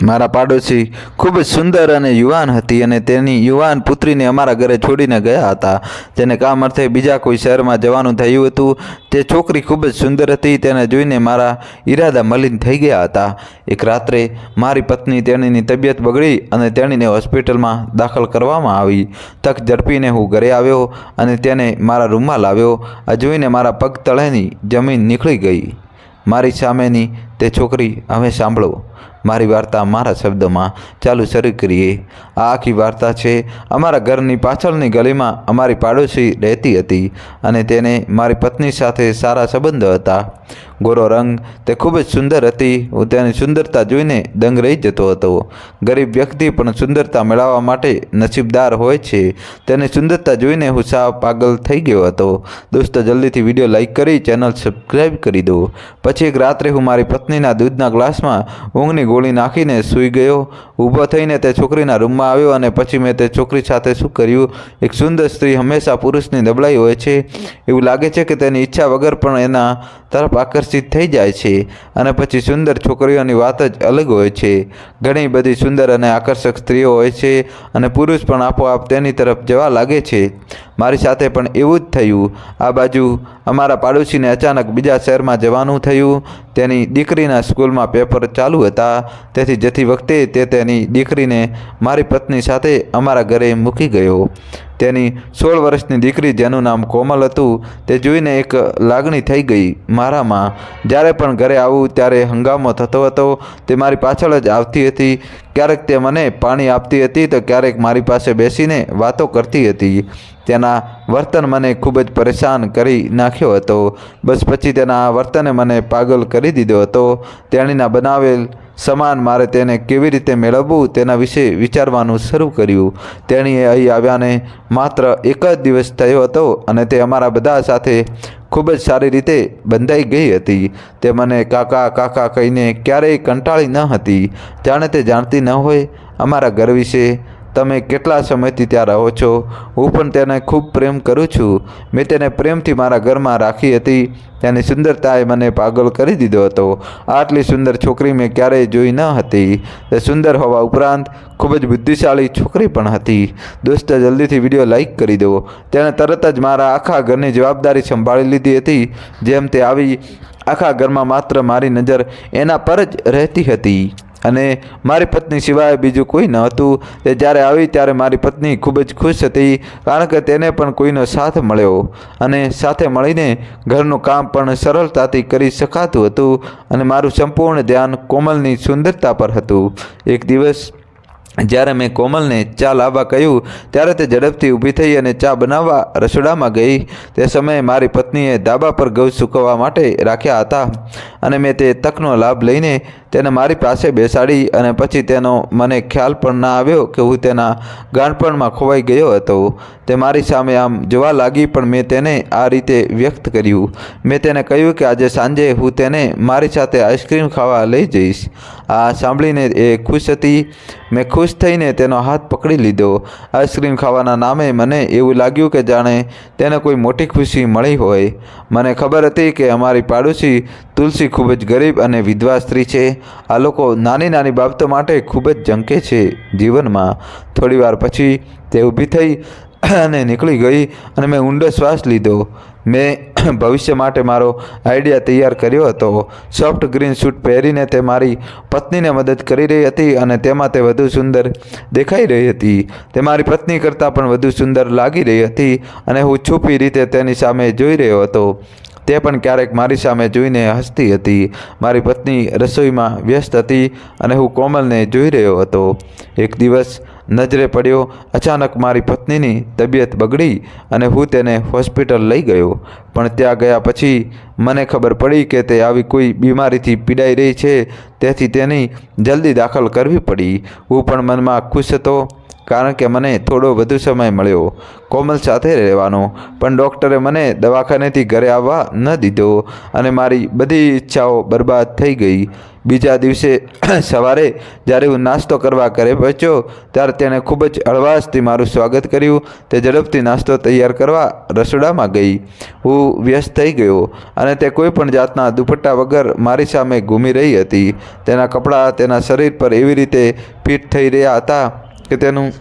મારા પાડોશી ખૂબ જ સુંદર અને યુવાન હતી અને તેની યુવાન પુત્રીને અમારા ઘરે છોડીને ગયા હતા, જેને કામ અર્થે બીજા કોઈ શહેરમાં જવાનું થયું હતું. તે છોકરી ખૂબ જ સુંદર હતી. તેને જોઈને મારા ઈરાદા મલિન થઈ ગયા હતા. એક રાત્રે મારી પત્ની તેણીની તબિયત બગડી અને તેણીને હોસ્પિટલમાં દાખલ કરવામાં આવી. તક ઝડપીને હું ઘરે આવ્યો અને તેને મારા રૂમમાં લાવ્યો. આ જોઈને મારા પગ તળેની જમીન નીકળી ગઈ. મારી સામેની તે છોકરી. હવે સાંભળો મારી વાર્તા મારા શબ્દોમાં. ચાલુ શરૂ કરીએ. આ આખી વાર્તા છે અમારા ઘરની પાછળની ગલીમાં અમારી પાડોશી રહેતી હતી અને તેને મારી પત્ની સાથે સારા સંબંધો હતા. ગોરો રંગ, તે ખૂબ જ સુંદર હતી. હું તેની સુંદરતા જોઈને દંગ રહી જતો હતો. ગરીબ વ્યક્તિ પણ સુંદરતા મેળવવા માટે નસીબદાર હોય છે. તેની સુંદરતા જોઈને હું સાવ પાગલ થઈ ગયો હતો. દોસ્તો, જલ્દીથી વિડીયો લાઈક કરી ચેનલ સબસ્ક્રાઈબ કરી દો. પછી એક રાત્રે હું મારી પત્નીના દૂધના ગ્લાસમાં ઊંઘની ગોળી નાખીને સૂઈ ગયો. ઊભો થઈને તે છોકરીના રૂમમાં આવ્યો અને પછી મેં તે છોકરી સાથે શું કર્યું. એક સુંદર સ્ત્રી હંમેશા પુરુષની નબળાઈ હોય છે. એવું લાગે છે કે તેની ઈચ્છા વગર પણ એના તરફ આકર્ષિત થઈ જાય છે. અને પછી સુંદર છોકરીઓની વાત જ અલગ હોય છે. ઘણી બધી સુંદર અને આકર્ષક સ્ત્રીઓ હોય છે અને પુરુષ પણ આપોઆપ તેની તરફ જવા લાગે છે. મારી સાથે પણ એવું જ થયું. આ બાજુ અમારા પાડોશીને અચાનક બીજા શહેરમાં જવાનું થયું. તેની દીકરીના સ્કૂલમાં પેપર ચાલુ હતા, તેથી જતી વખતે તે તેની દીકરીને મારી પત્ની સાથે અમારા ઘરે મૂકી ગયો. તેની 16 વર્ષની દીકરી, જેનું નામ કોમલ હતું, તે જોઈને એક લાગણી થઈ ગઈ મારામાં. જ્યારે પણ ઘરે આવું ત્યારે હંગામો થતો હતો. તે મારી પાછળ જ આવતી હતી. ક્યારેક તે મને પાણી આપતી હતી તો ક્યારેક મારી પાસે બેસીને વાતો કરતી હતી. તેના વર્તન મને ખૂબ જ પરેશાન કરી નાખ્યો હતો. બસ પછી તેના વર્તને મને પાગલ કરી દીધો હતો. તેણીના બનાવેલ સમાન મારે તેને કેવી રીતે મેળવવું તેના વિશે વિચારવાનું શરૂ કર્યું. તેણીએ અહીં આવ્યાને માત્ર એક જ દિવસ થયો હતો અને તે અમારા બધા સાથે ખૂબ જ સારી રીતે બંધાઈ ગઈ હતી. તે મને કાકા કાકા કહીને ક્યારેય કંટાળી ન હતી. જાણે તે જાણતી ન હોય અમારા ઘર વિશે. તમે કેટલા સમયથી ત્યાં રહો છો? હું પણ તેને ખૂબ પ્રેમ કરું છું. મેં તેને પ્રેમથી મારા ઘરમાં રાખી હતી. તેની સુંદરતાએ મને પાગલ કરી દીધો હતો. આટલી સુંદર છોકરી મેં ક્યારેય જોઈ ન હતી. તે સુંદર હોવા ઉપરાંત ખૂબ જ બુદ્ધિશાળી છોકરી પણ હતી. દોસ્તો, જલ્દીથી વિડીયો લાઈક કરી દો. તેણે તરત જ મારા આખા ઘરની જવાબદારી સંભાળી લીધી હતી. જેમ તે આવી, આખા ઘરમાં માત્ર મારી નજર એના પર જ રહેતી હતી અને મારી પત્ની સિવાય બીજું કોઈ ન હતું. તે જ્યારે આવી ત્યારે મારી પત્ની ખૂબ જ ખુશ હતી, કારણ કે તેને પણ કોઈનો સાથ મળ્યો અને સાથે મળીને ઘરનું કામ પણ સરળતાથી કરી શકાતું હતું અને મારું સંપૂર્ણ ધ્યાન કોમલની સુંદરતા પર હતું. એક દિવસ જ્યારે મેં કોમલને ચા લાવવા કહ્યું ત્યારે તે ઝડપથી ઊભી થઈ અને ચા બનાવવા રસોડામાં ગઈ. તે સમયે મારી પત્નીએ ધાબા પર ઘઉં સૂકવવા માટે રાખ્યા હતા અને મેં તે તકનો લાભ લઈને તેને મારી પાસે બેસાડી અને પછી તેનો મને ખ્યાલ પણ ના આવ્યો કે હું તેના ગાંડપણમાં ખોવાઈ ગયો હતો. તે મારી સામે આમ જોવા લાગી, પણ મેં તેને આ રીતે વ્યક્ત કર્યું. મેં તેને કહ્યું કે આજે સાંજે હું તેને મારી સાથે આઈસ્ક્રીમ ખાવા લઈ જઈશ. આ સાંભળીને એ ખુશ હતી. મેં ખુશ થઈને તેનો હાથ પકડી લીધો. આઈસ્ક્રીમ ખાવાના નામે મને એવું લાગ્યું કે જાણે તેને કોઈ મોટી ખુશી મળી હોય. મને ખબર હતી કે અમારી પાડોશી તુલસી ખૂબ જ ગરીબ અને વિધવા સ્ત્રી છે. આ લોકો નાની નાની બાબતો માટે ખૂબ જ ઝંકે છે જીવનમાં. થોડી વાર પછી તે ઊભી થઈ અને નીકળી ગઈ અને મેં ઊંડો શ્વાસ લીધો. મેં ભવિષ્ય માટે મારો આઈડિયા તૈયાર કર્યો હતો. સોફ્ટ ગ્રીન સૂટ પહેરીને તે મારી પત્નીને મદદ કરી રહી હતી અને તેમાં તે વધુ સુંદર દેખાઈ રહી હતી. તે મારી પત્ની કરતાં પણ વધુ સુંદર લાગી રહી હતી અને હું છુપી રીતે તેની સામે જોઈ રહ્યો હતો. તે પણ ક્યારેક મારી સામે જોઈને હસતી હતી. મારી પત્ની રસોઈમાં વ્યસ્ત હતી અને હું કોમલને જોઈ રહ્યો હતો. એક દિવસ નજરે પડ્યો. અચાનક મારી પત્નીની તબિયત બગડી અને હું તેને હોસ્પિટલ લઈ ગયો. પણ ત્યાં ગયા પછી મને ખબર પડી કે તે આવી કોઈ બીમારીથી પીડાઈ રહી છે, તેથી તેની જલ્દી દાખલ કરવી પડી. હું પણ મનમાં ખુશ હતો, કારણ કે મને થોડો વધુ સમય મળ્યો કોમલ સાથે રહેવાનો, પણ ડૉક્ટરે મને દવાખાનેથી ઘરે આવવા ન દીધો અને મારી બધી ઈચ્છાઓ બરબાદ થઈ ગઈ. બીજા દિવસે સવારે જ્યારે હું નાસ્તો કરવા ઘરે પહોંચ્યો ત્યારે તેણે ખૂબ જ હળવાશથી મારું સ્વાગત કર્યું. તે ઝડપથી નાસ્તો તૈયાર કરવા રસોડામાં ગઈ. હું વ્યસ્ત થઈ ગયો અને તે કોઈ પણ જાતના દુપટ્ટા વગર મારી સામે ઘૂમી રહી હતી. તેના કપડાં તેના શરીર પર એવી રીતે ફિટ થઈ રહ્યા હતા કે તેનું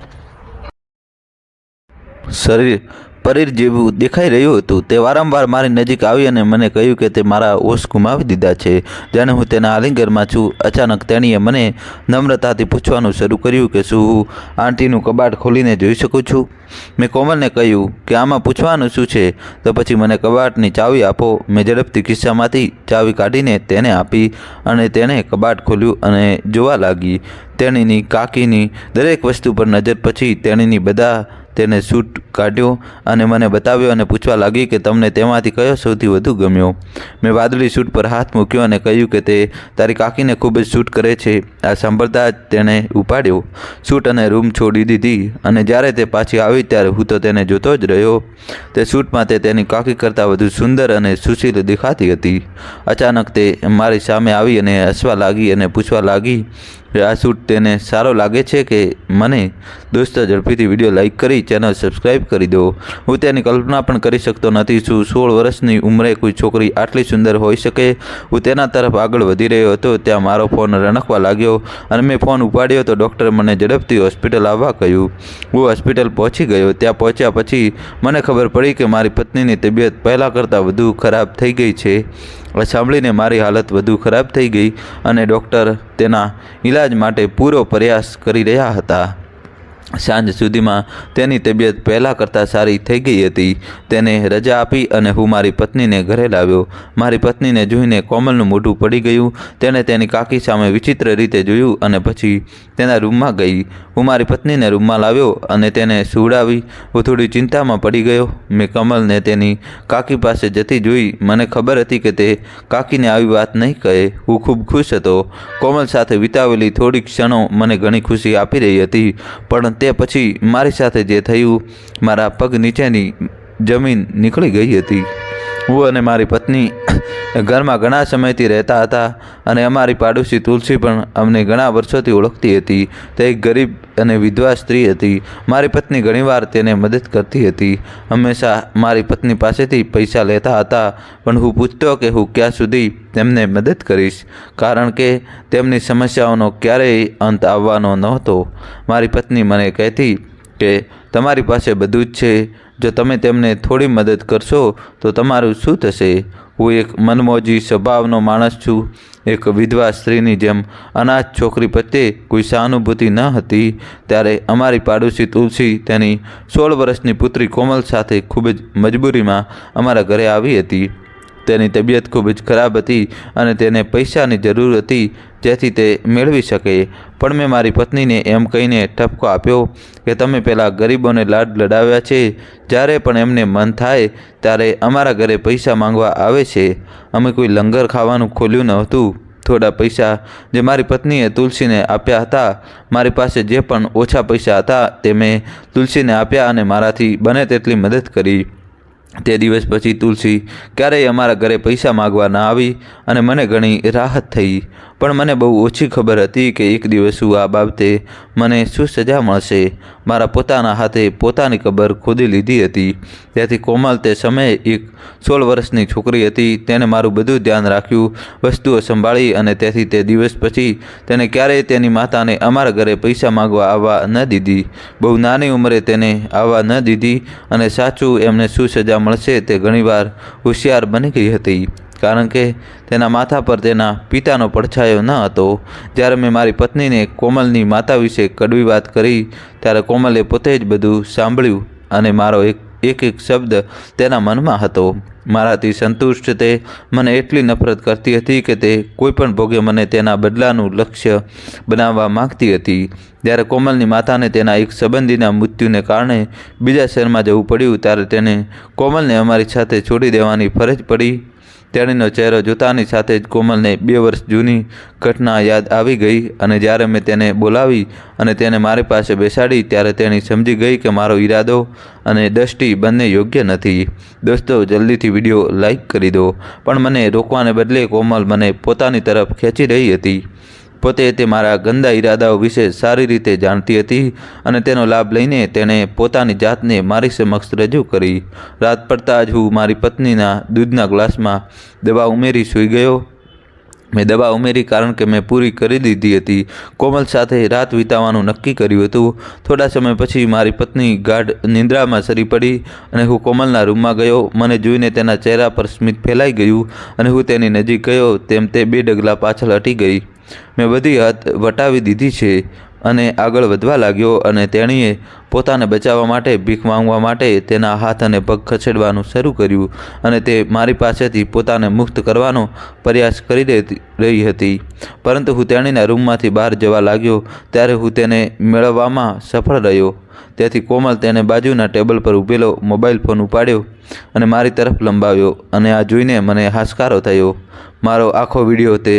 શરીર પરીર જેવું દેખાઈ રહ્યું હતું. તે વારંવાર મારી નજીક આવી અને મને કહ્યું કે તે મારા હોશ ગુમાવી દીધા છે. જાણે હું તેના આલિંગનમાં છું. અચાનક તેણીએ મને નમ્રતાથી પૂછવાનું શરૂ કર્યું કે શું હું આંટીનું કબાટ ખોલીને જોઈ શકું છું. મેં કોમલને કહ્યું કે આમાં પૂછવાનું શું છે, તો પછી મને કબાટની ચાવી આપો. મેં ઝડપથી ખિસ્સામાંથી ચાવી કાઢીને તેને આપી અને તેણે કબાટ ખોલ્યું અને જોવા લાગી. તેણીની કાકીની દરેક વસ્તુ પર નજર પછી તેણીની બધા તેને સૂટ કાઢ્યો અને મને બતાવ્યો અને પૂછવા લાગી કે તમને તેમાંથી કયો સૌથી વધુ ગમ્યો. મેં વાદળી સૂટ પર હાથ મૂક્યો અને કહ્યું કે તે તારી કાકીને ખૂબ જ સૂટ કરે છે. આ સાંભળતા જ તેણે ઉપાડ્યો સૂટ અને રૂમ છોડી દીધી અને જ્યારે તે પાછી આવી ત્યારે હું તો તેને જોતો જ રહ્યો. તે સૂટમાં તે તેની કાકી કરતાં વધુ સુંદર અને સુશીલ દેખાતી હતી. અચાનક તે મારી સામે આવી અને હસવા લાગી અને પૂછવા લાગી આ સૂટ તેને સારો લાગે છે કે મને? દોસ્તો, ઝડપીથી વિડીયો લાઇક કરી ચેનલ સબસ્ક્રાઈબ કરી દો. હું તેની કલ્પના પણ કરી શકતો નથી શું 16 વર્ષની ઉંમરે કોઈ છોકરી આટલી સુંદર હોઈ શકે. હું તેના તરફ આગળ વધી રહ્યો હતો ત્યાં મારો ફોન રણકવા લાગ્યો અને મેં ફોન ઉપાડ્યો તો ડૉક્ટરે મને ઝડપથી હોસ્પિટલ આવવા કહ્યું. હું હોસ્પિટલ પહોંચી ગયો. ત્યાં પહોંચ્યા પછી મને ખબર પડી કે મારી પત્નીની તબિયત પહેલાં કરતાં વધુ ખરાબ થઈ ગઈ છે. સાંભળીને મારી હાલત વધુ ખરાબ થઈ ગઈ અને ડૉક્ટર તેના ઈલાજ માટે પૂરો પ્રયાસ કરી રહ્યા હતા. સાંજ સુધીમાં તેની તબિયત પહેલાં કરતાં સારી થઈ ગઈ હતી. તેને રજા આપી અને હું મારી પત્નીને ઘરે લાવ્યો. મારી પત્નીને જોઈને કોમલનું મોઢું પડી ગયું. તેણે તેની કાકી સામે વિચિત્ર રીતે જોયું અને પછી તેના રૂમમાં ગઈ. હું મારી પત્નીને રૂમમાં લાવ્યો અને તેને સુવડાવી. હું થોડી ચિંતામાં પડી ગયો. મેં કમલને તેની કાકી પાસે જતી જોઈ. મને ખબર હતી કે તે કાકીને આવી વાત નહીં કહે. હું ખૂબ ખુશ હતો. કોમલ સાથે વિતાવેલી થોડી ક્ષણો મને ઘણી ખુશી આપી રહી હતી, પણ તે પછી મારી સાથે જે થયું, મારા પગ નીચેની જમીન નીકળી ગઈ હતી. હું અને મારી પત્ની ઘરમાં ઘણા સમયથી રહેતા હતા અને અમારી પાડોશી તુલસી પણ અમને ઘણા વર્ષોથી ઓળખતી હતી. તે એક ગરીબ અને વિધવા સ્ત્રી હતી. મારી પત્ની ઘણીવાર તેને મદદ કરતી હતી. હંમેશા મારી પત્ની પાસેથી પૈસા લેતા હતા, પણ હું પૂછતો કે હું ક્યાં સુધી તેમને મદદ કરીશ, કારણ કે તેમની સમસ્યાઓનો ક્યારેય અંત આવવાનો નહોતો. મારી પત્ની મને કહેતી કે તમારી પાસે બધું જ છે, જો તમે તેમને થોડી મદદ કરશો તો તમારું શું થશે? હું એક મનમોજી સ્વભાવનો માણસ છું. એક વિધવા સ્ત્રીની જેમ અનાથ છોકરી પ્રત્યે કોઈ સહાનુભૂતિ ન હતી. ત્યારે અમારી પાડોશી તુલસી તેની 16 વર્ષની પુત્રી કોમલ સાથે ખૂબ જ મજબૂરીમાં અમારા ઘરે આવી હતી. તેની તબિયત ખૂબ જ ખરાબ હતી અને તેને પૈસાની જરૂર હતી જેથી તે મેળવી શકે. પણ મેં મારી પત્નીને એમ કહીને ઠપકો આપ્યો કે તમે પહેલાં ગરીબોને લાડ લડાવ્યા છે. જ્યારે પણ એમને મન થાય ત્યારે અમારા ઘરે પૈસા માંગવા આવે છે. અમે કોઈ લંગર ખાવાનું ખોલ્યું નહોતું. થોડા પૈસા જે મારી પત્નીએ તુલસીને આપ્યા હતા, મારી પાસે જે પણ ઓછા પૈસા હતા તે મેં તુલસીને આપ્યા અને મારાથી બને તેટલી મદદ કરી. તે દિવસ પછી તુલસી ક્યારેય અમારા ઘરે પૈસા માગવા ના આવી અને મને ઘણી રાહત થઈ. પણ મને બહુ ઓછી ખબર હતી કે એક દિવસ હું આ બાબતે મને શું સજા મળશે. મારા પોતાના હાથે પોતાની કબર ખોદી લીધી હતી. તેથી કોમલ તે સમયે એક 16 વર્ષની છોકરી હતી. તેણે મારું બધું ધ્યાન રાખ્યું, વસ્તુઓ સંભાળી અને તેથી તે દિવસ પછી તેને ક્યારેય તેની માતાને અમારા ઘરે પૈસા માગવા આવવા ન દીધી. બહુ નાની ઉંમરે તેને આવવા ન દીધી અને સાચું એમને શું સજા મળશે તે ઘણીવાર હોશિયાર બની ગઈ હતી, કારણ કે તેના માથા પર તેના પિતાનો પડછાયો ન હતો. જ્યારે મેં મારી પત્નીને કોમલની માતા વિશે કડવી વાત કરી ત્યારે કોમલે પોતે જ બધું સાંભળ્યું અને મારો એક શબ્દ તેના મનમાં હતો. મારાથી સંતુષ્ટ તે મને એટલી નફરત કરતી હતી કે તે કોઈપણ ભોગે મને તેના બદલાનું લક્ષ્ય બનાવવા માંગતી હતી. જ્યારે કોમલની માતાને તેના એક સંબંધીના મૃત્યુને કારણે બીજા શહેરમાં જવું પડ્યું ત્યારે તેને કોમલને અમારી સાથે છોડી દેવાની ફરજ પડી. તેણીનો ચહેરો જોતાની સાથે જ કોમલને 2 વર્ષ જૂની ઘટના યાદ આવી ગઈ અને જ્યારે મેં તેને બોલાવી અને તેને મારી પાસે બેસાડી ત્યારે તેણી સમજી ગઈ કે મારો ઈરાદો અને દ્રષ્ટિ બંને યોગ્ય નથી. દોસ્તો, જલ્દીથી વિડીયો લાઈક કરી દો. પણ મને રોકવાને બદલે કોમલ મને પોતાની તરફ ખેંચી રહી હતી. પોતે તે મારા ગંદા ઈરાદાઓ વિશે સારી રીતે જાણતી હતી અને તેનો લાભ લઈને તેણે પોતાની જાતને મારી સમક્ષ રજૂ કરી. રાત પડતાં જ હું મારી પત્નીના દૂધના ગ્લાસમાં દવા ઉમેરી સૂઈ ગયો. મેં દવા ઉમેરી કારણ કે મેં પૂરી કરી દીધી હતી. કોમલ સાથે રાત વિતાવવાનું નક્કી કર્યું હતું. થોડા સમય પછી મારી પત્ની ગાઢ નિંદ્રામાં સરી પડી અને હું કોમલના રૂમમાં ગયો. મને જોઈને તેના ચહેરા પર સ્મિત ફેલાઈ ગયું અને હું તેની નજીક ગયો તેમ તે 2 ડગલા પાછળ હટી ગઈ. મેં બધી હાથ વટાવી દીધી છે અને આગળ વધવા લાગ્યો અને તેણીએ પોતાને બચાવવા માટે ભીખ માંગવા માટે તેના હાથ અને પગ ખસેડવાનું શરૂ કર્યું અને તે મારી પાસેથી પોતાને મુક્ત કરવાનો પ્રયાસ કરી રહી હતી. પરંતુ હું તેણીના રૂમમાંથી બહાર જવા લાગ્યો ત્યારે હું તેને મેળવવામાં સફળ રહ્યો. તેથી કોમલ તેને બાજુના ટેબલ પર ઊભેલો મોબાઈલ ફોન ઉપાડ્યો અને મારી તરફ લંબાવ્યો અને આ જોઈને મને હાશકારો થયો. મારો આખો વિડીયો તે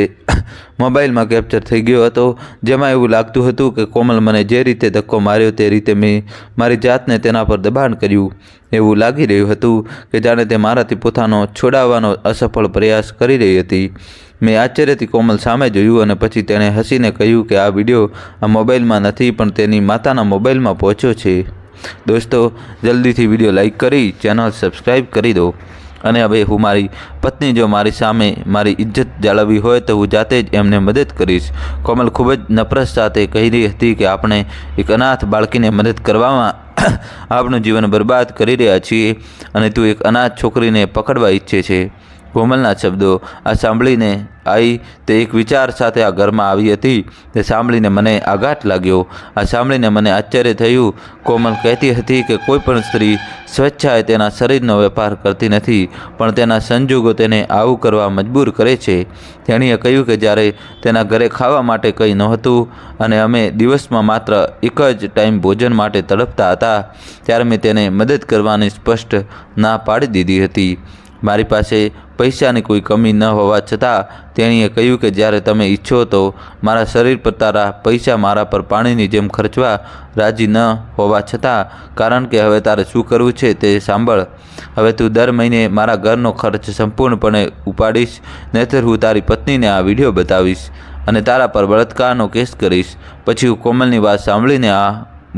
મોબાઈલમાં કેપ્ચર થઈ ગયો હતો, જેમાં એવું લાગતું હતું કે કોમલ મને જે રીતે ધક્કો માર્યો તે રીતે મેં મારી જાતને તેના પર દબાણ કર્યું. એવું લાગી રહ્યું હતું કે જાણે તે મારાથી પોતાનો છોડાવવાનો અસફળ પ્રયાસ કરી રહી હતી. મેં આશ્ચર્યથી કોમલ સામે જોયું અને પછી તેણે હસીને કહ્યું કે આ વિડીયો આ મોબાઈલમાં નથી પણ તેની માતાના મોબાઈલમાં પહોંચ્યો છે. દોસ્તો, જલ્દીથી વિડીયો લાઈક કરી ચેનલ સબસ્ક્રાઈબ કરી દો. અને હવે હું મારી પત્ની જો મારી સામે મારી ઇજ્જત જાળવવી હોય તો હું જાતે જ એમને મદદ કરીશ. કોમલ ખૂબ જ નફરત સાથે કહી રહી હતી કે આપણે એક અનાથ બાળકીને મદદ કરવામાં આપણું જીવન બરબાદ કરી રહ્યા છીએ અને તું એક અનાથ છોકરીને પકડવા ઈચ્છે છે. કોમલના શબ્દો આ સાંભળીને आई તે એક વિચાર સાથે આ ઘરમાં આવી હતી. તે સાંભળીને મને આઘાત લાગ્યો. આ સાંભળીને મને આશ્ચર્ય થયું. કોમલ કહેતી હતી કે કોઈ પણ સ્ત્રી સ્વેચ્છાએ તેના શરીરનો વેપાર કરતી નથી, પણ તેના સંજોગો તેને આવું કરવા મજબૂર કરે છે. તેણીએ કહ્યું કે જ્યારે તેના ઘરે ખાવા માટે કંઈ નહોતું અને અમે દિવસમાં માત્ર એક જ ટાઈમ ભોજન માટે તડપતા હતા, ત્યારે મેં તેને મદદ કરવાની સ્પષ્ટ ના પાડી દીધી હતી. મારી પાસે પૈસાની કોઈ કમી ન હોવા છતાં તેણીએ કહ્યું કે જ્યારે તમે ઈચ્છો તો મારા શરીર પર તારા પૈસા મારા પર પાણીની જેમ ખર્ચવા રાજી ન હોવા છતાં, કારણ કે હવે તારે શું કરવું છે તે સાંભળ. હવે તું દર મહિને મારા ઘરનો ખર્ચ સંપૂર્ણપણે ઉપાડીશ, નહીંતર હું તારી પત્નીને આ વિડીયો બતાવીશ અને તારા પર બળાત્કારનો કેસ કરીશ. પછી હું કોમલની વાત સાંભળીને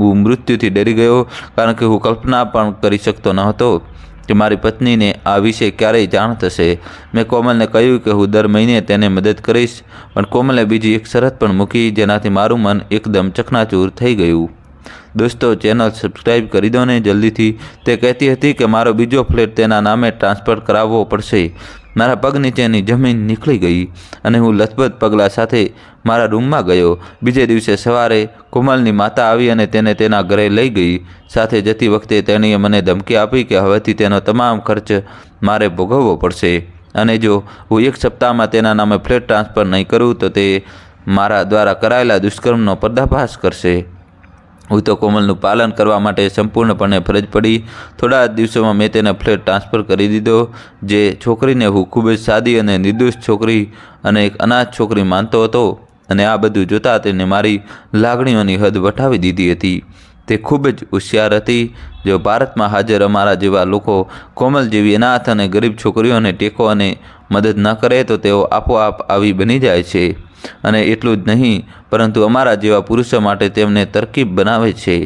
હું મૃત્યુથી ડરી ગયો, કારણ કે હું કલ્પના પણ કરી શકતો ન હતો કે મારી પત્નીને આ વિશે ક્યારેય જાણ થશે. મેં કોમલને કહ્યું કે હું દર મહિને તેને મદદ કરીશ, પણ કોમલે બીજી એક શરત પણ મૂકી, જેનાથી મારું મન એકદમ ચકનાચૂર થઈ ગયું. દોસ્તો, ચેનલ સબસ્ક્રાઈબ કરી દો ને જલ્દીથી. તે કહેતી હતી કે મારો બીજો ફ્લેટ તેના નામે ટ્રાન્સફર કરાવવો પડશે. મારા પગ નીચેની જમીન નીકળી ગઈ અને હું લથબથ પગલાં સાથે મારા રૂમમાં ગયો. બીજે દિવસે સવારે કોમલની માતા આવી અને તેને તેના ઘરે લઈ ગઈ. સાથે જતી વખતે તેણીએ મને ધમકી આપી કે હવેથી તેનો તમામ ખર્ચ મારે ભોગવવો પડશે અને જો હું એક સપ્તાહમાં તેના નામે ફ્લેટ ટ્રાન્સફર નહીં કરું તો તે મારા દ્વારા કરાયેલા દુષ્કર્મનો પર્દાફાશ કરશે. હું તો કોમલનું પાલન કરવા માટે સંપૂર્ણપણે ફરજ પડી. થોડા દિવસોમાં મેં તેને ફ્લેટ ટ્રાન્સફર કરી દીધો. જે છોકરીને હું ખૂબ જ સાદી અને નિર્દોષ છોકરી અને એક અનાથ છોકરી માનતો હતો, અને આ બધું જોતાં તેને મારી લાગણીઓની હદ વટાવી દીધી હતી. તે ખૂબ જ હોશિયાર હતી. જો ભારતમાં હાજર અમારા જેવા લોકો કોમલ જેવી અનાથ અને ગરીબ છોકરીઓને ટેકો અને મદદ ન કરે તો તેઓ આપોઆપ આવી બની જાય છે. અને એટલું જ નહીં, પરંતુ અમારા જેવા પુરુષો માટે તેમને તરકીબ બનાવે છે.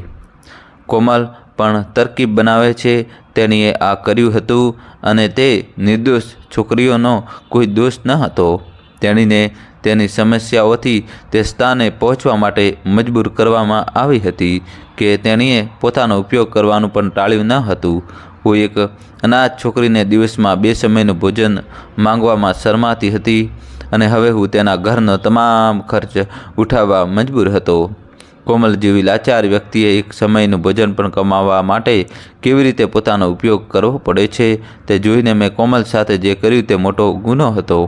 કોમલ પણ તરકીબ બનાવે છે. તેણીએ આ કર્યું હતું અને તે નિર્દોષ છોકરીઓનો કોઈ દોષ ન હતો. તેણીને તેની સમસ્યાઓથી તે સ્થાને પહોંચવા માટે મજબૂર કરવામાં આવી હતી કે તેણીએ પોતાનો ઉપયોગ કરવાનું પણ ટાળ્યું ન હતું. હું એક અનાથ છોકરીને દિવસમાં 2 સમયનું ભોજન માંગવામાં શરમાતી હતી અને હવે હું તેના ઘરનો તમામ ખર્ચ ઉઠાવવા મજબૂર હતો. કોમલ જેવી લાચાર વ્યક્તિએ એક સમયનું ભોજન પણ કમાવવા માટે કેવી રીતે પોતાનો ઉપયોગ કરવો પડે છે તે જોઈને મેં કોમલ સાથે જે કર્યું તે મોટો ગુનો હતો.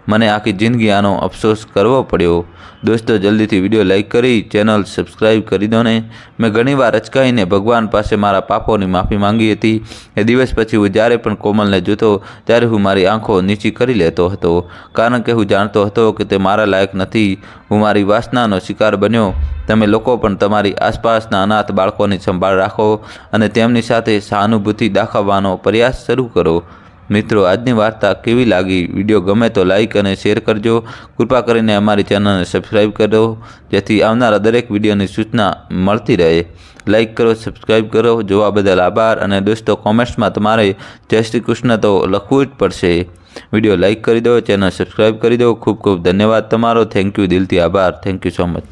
મને આખી જિંદગી આનો અફસોસ કરવો પડ્યો। દોસ્તો જલ્દીથી વિડીયો લાઇક કરી ચેનલ સબસ્ક્રાઈબ કરી દો ને। મેં ઘણીવાર અચકાઈને ભગવાન પાસે મારા પાપોની માફી માંગી હતી। એ દિવસ પછી હું જ્યારે પણ કોમલને જોતો ત્યારે હું મારી આંખો નીચી કરી લેતો હતો, કારણ કે હું જાણતો હતો કે તે મારા લાયક નથી। હું મારી વાસનાનો શિકાર બન્યો। તમે લોકો પણ તમારી આસપાસના અનાથ બાળકોની સંભાળ રાખો અને તેમની સાથે સહાનુભૂતિ દાખવવાનો પ્રયાસ શરૂ કરો। મિત્રો, આજની વાર્તા કેવી લાગી? વિડીયો ગમે તો લાઇક અને શેર કરજો। કૃપા કરીને અમારી ચેનલને સબસ્ક્રાઈબ કરો જેથી આવનારા દરેક વિડીયોની સૂચના મળતી રહે। લાઇક કરો, સબસ્ક્રાઈબ કરો। જોવા બદલ આભાર। અને દોસ્તો, કોમેન્ટ્સમાં તમારે જય શ્રી કૃષ્ણ તો લખવું જ પડશે। વિડીયો લાઇક કરી દો, ચેનલ સબસ્ક્રાઈબ કરી દો। ખૂબ ખૂબ ધન્યવાદ તમારો। થેન્ક યુ, દિલથી આભાર। Thank you so much.